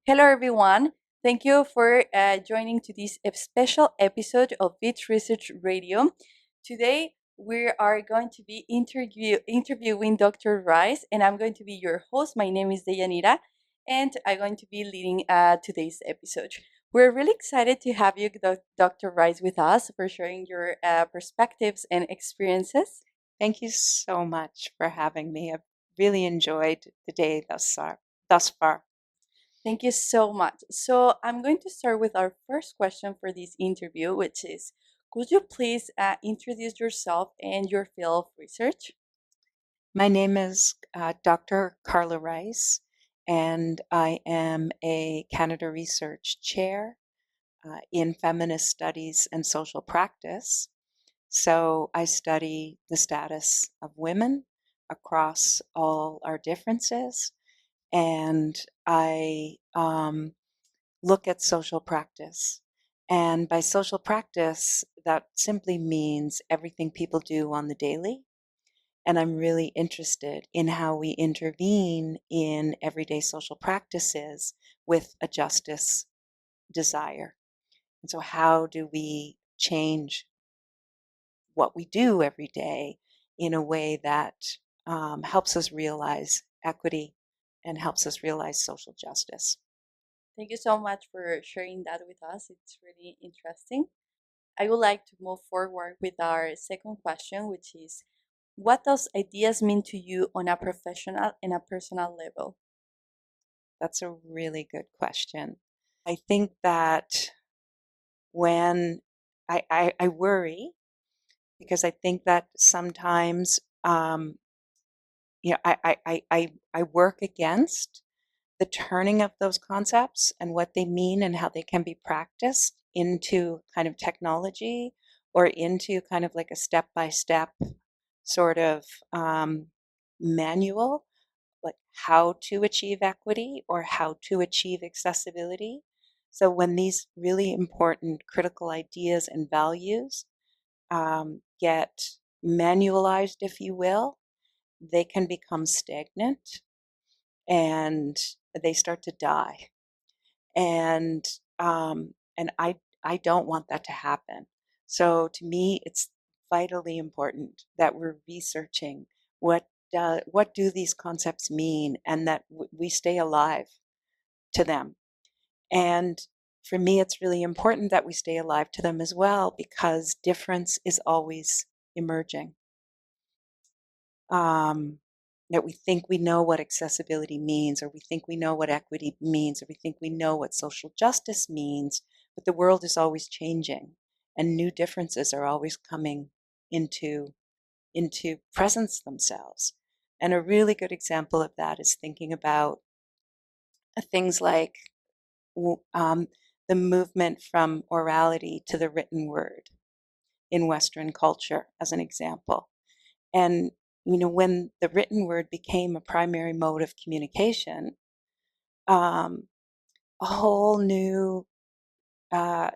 Hello, everyone. Thank you for joining to this special episode of Beat Research Radio. Today, we are going to be interviewing Dr. Rice, and I'm going to be your host. My name is Deyanira, and I'm going to be leading today's episode. We're really excited to have you, Dr. Rice, with us for sharing your perspectives and experiences. Thank you so much for having me. I've really enjoyed the day thus far. Thank you so much. So, I'm going to start with our first question for this interview, which is could you please introduce yourself and your field of research? My name is Dr. Carla Rice, and I am a Canada Research Chair in Feminist Studies and Social Practice. So I study the status of women across all our differences, and I look at social practice. And by social practice, that simply means everything people do on the daily. And I'm really interested in how we intervene in everyday social practices with a justice desire. And so, how do we change what we do every day in a way that helps us realize equity and helps us realize social justice? Thank you so much for sharing that with us. It's really interesting. I would like to move forward with our second question, which is what does ideas mean to you on a professional and a personal level? That's a really good question. I think that when I worry because I think that sometimes I work against the turning of those concepts and what they mean and how they can be practiced into kind of technology or into kind of like a step by step sort of manual, like how to achieve equity or how to achieve accessibility. So when these really important critical ideas and values get manualized, if you will, they can become stagnant and they start to die. And I don't want that to happen. So to me, it's vitally important that we're researching what do these concepts mean, and that we stay alive to them. And for me, it's really important that we stay alive to them as well because difference is always emerging. Um, that we think we know what accessibility means, or we think we know what equity means, or we think we know what social justice means, but the world is always changing and new differences are always coming into presence themselves. And a really good example of that is thinking about things like um, the movement from orality to the written word in Western culture, as an example. And when the written word became a primary mode of communication, um, a whole new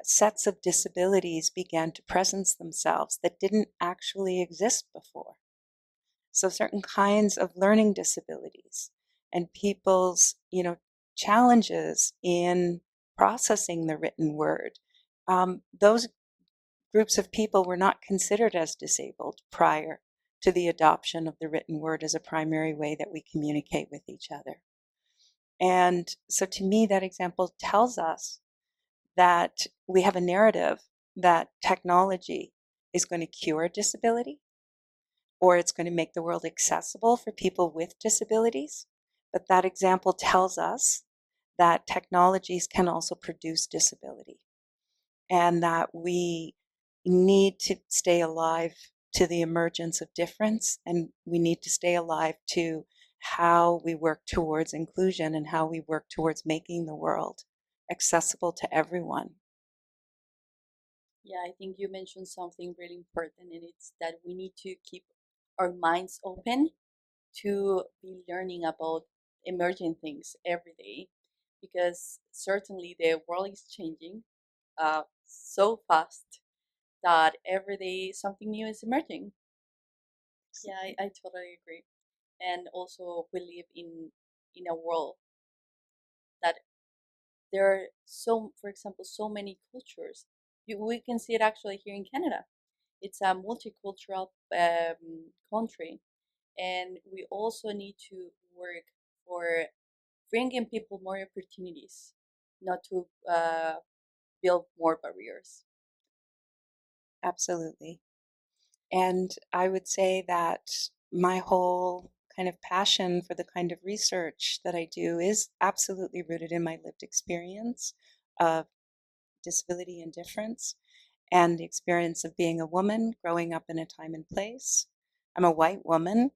sets of disabilities began to presence themselves that didn't actually exist before. So certain kinds of learning disabilities and people's, challenges in processing the written word, those groups of people were not considered as disabled prior to the adoption of the written word as a primary way that we communicate with each other. And so to me, that example tells us that we have a narrative that technology is going to cure disability or it's going to make the world accessible for people with disabilities. But that example tells us that technologies can also produce disability and that we need to stay alive to the emergence of difference, and we need to stay alive to how we work towards inclusion and how we work towards making the world accessible to everyone. Yeah, I think you mentioned something really important, and it's that we need to keep our minds open to be learning about emerging things every day because certainly the world is changing so fast that every day something new is emerging. Yeah, I totally agree. And also we live in a world that there are for example, so many cultures. We can see it actually here in Canada. It's a multicultural country, and we also need to work for bringing people more opportunities, not to build more barriers. Absolutely. And I would say that my whole kind of passion for the kind of research that I do is absolutely rooted in my lived experience of disability and difference, and the experience of being a woman growing up in a time and place. I'm a white woman,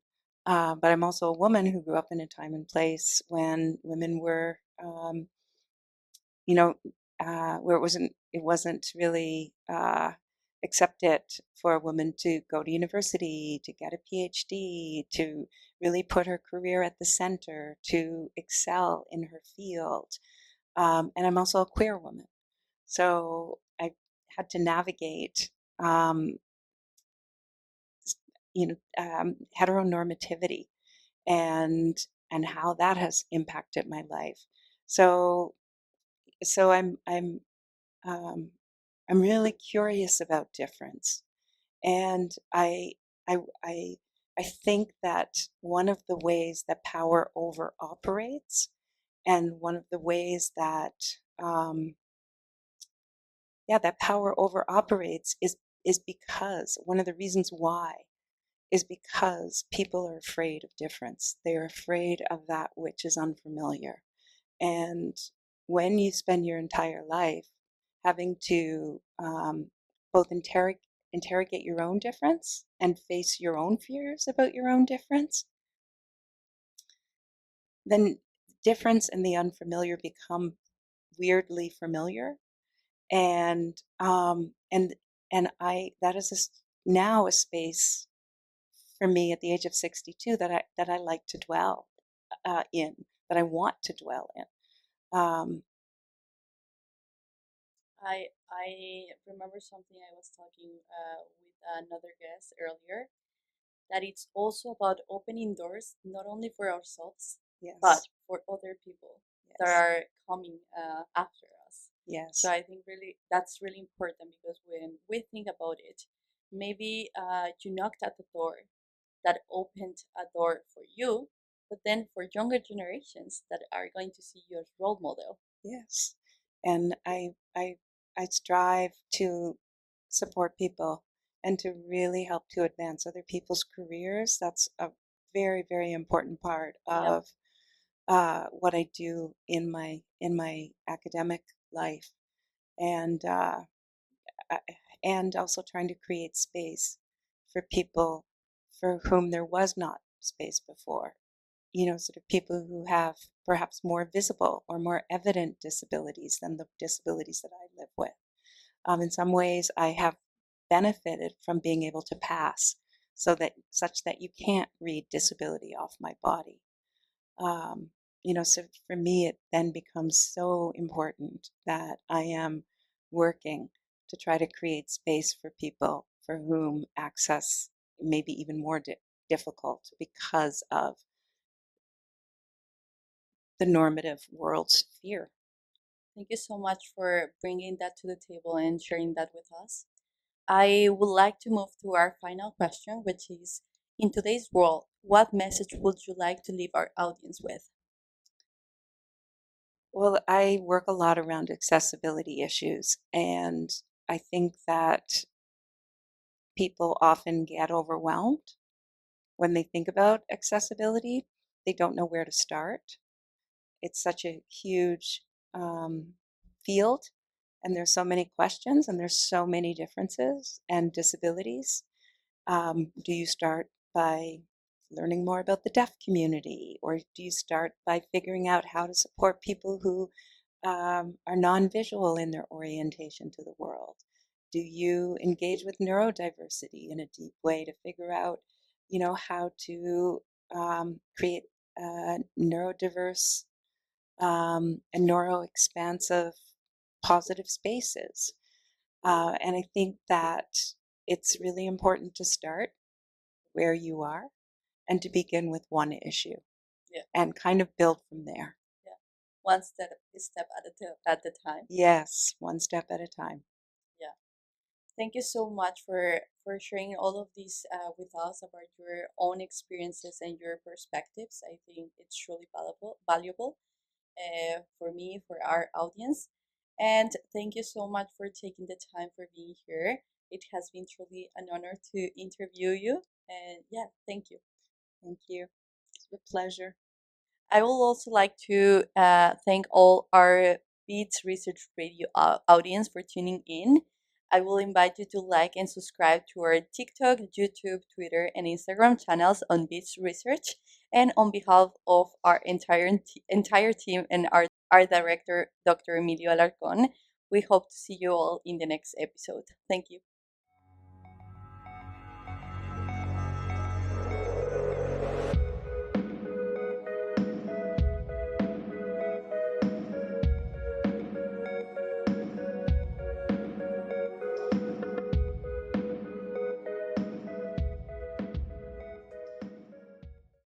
but I'm also a woman who grew up in a time and place when women were, you know, where it wasn't really accepted for a woman to go to university, to get a PhD, to really put her career at the center, to excel in her field. And I'm also a queer woman. So I had to navigate, um, heteronormativity and how that has impacted my life. So so um, I'm really curious about difference, and I I I think that one of the ways that power over operates, and one of the ways that that power over operates is because one of the reasons why is because people are afraid of difference. They are afraid of that which is unfamiliar. And when you spend your entire life having to both interrogate your own difference and face your own fears about your own difference, then difference and the unfamiliar become weirdly familiar. And I that is now a space for me at the age of 62 that I like to dwell in, that I want to dwell in. I remember something I was talking with another guest earlier, that it's also about opening doors not only for ourselves but Yes, for other people that yes, are coming after us. So yes, I think really that's really important, because when we think about it, maybe you knocked at the door that opened a door for you, but then for younger generations that are going to see you as role model. yes. And I strive to support people and to really help to advance other people's careers. That's a very, very important part Yep. of what I do in my academic life, and and also trying to create space for people for whom there was not space before. Sort of people who have perhaps more visible or more evident disabilities than the disabilities that I live with. In some ways, I have benefited from being able to pass, such that you can't read disability off my body. Um, so for me, it then becomes so important that I am working to try to create space for people for whom access may be even more difficult because of the normative world's fear. Thank you so much for bringing that to the table and sharing that with us. I would like to move to our final question, which is, in today's world, what message would you like to leave our audience with? Well, I work a lot around accessibility issues, and I think that people often get overwhelmed when they think about accessibility. They don't know where to start. It's such a huge field, and there's so many questions, and there's so many differences and disabilities. Do you start by learning more about the deaf community, or do you start by figuring out how to support people who are non-visual in their orientation to the world? Do you engage with neurodiversity in a deep way to figure out, how to create neurodiverse and neuro-expansive positive spaces? And I think that it's really important to start where you are and to begin with one issue Yeah, and kind of build from there. yeah, one step at a time. Yes, one step at a time. Yeah. Thank you so much for sharing all of these with us about your own experiences and your perspectives. I think it's truly valuable for me, for our audience. And thank you so much for taking the time for being here. It has been truly an honor to interview you. And yeah, thank you. Thank you. It's a pleasure. I will also like to thank all our Beats Research Radio audience for tuning in. I will invite you to like and subscribe to our TikTok, YouTube, Twitter, and Instagram channels on Beats Research. And on behalf of our entire team and our director, Dr. Emilio Alarcon, we hope to see you all in the next episode. Thank you.